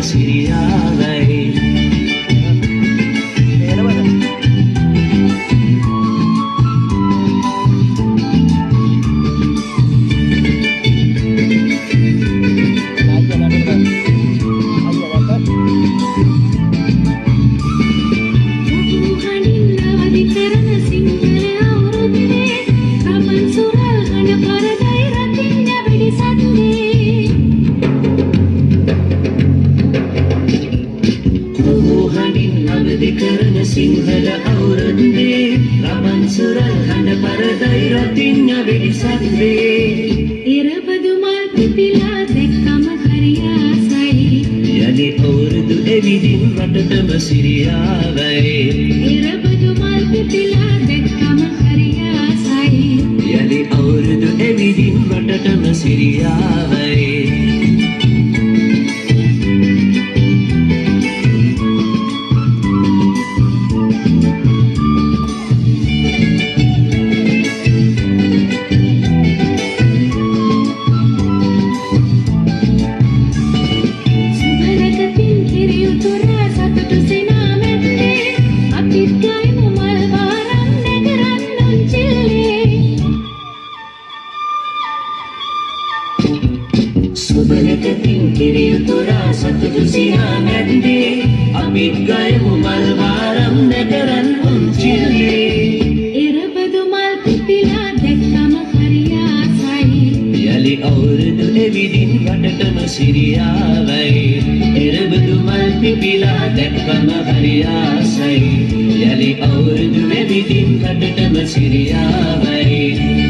සිරියාවයි කරන සිංහල අවුරුද්දේ රබන් සුරල් හඬ පරදයි රතින්න වෙඩිසද්දේ ඉරබදු මල් පිපිලා දැක්කම හරියාසයි යලි අවුරුදු එවිදින් රටටම සිරියාවයි ඉරබදු මල් පිපිලා දැක්කම හරියාසයි යලි අවුරුදු එවිදින් රටටම සිරියාවයි සුබනකකින් කිරියුතුරා සතුටු සිනා මැද්දේ අපිත් ගයමු මල් වාරම් නැකරන් උන්චිල්ලේ ඉරබදු මල් පිපිලා දැක්කම හරියාසයි යලි අවුරුදු එවිදින් රටටම සිරියාවයි ඉරබදු මල් පිපිලා දැක්කම හරියාසයි යලි අවුරුදු එවිදින් රටටම සිරියාවයි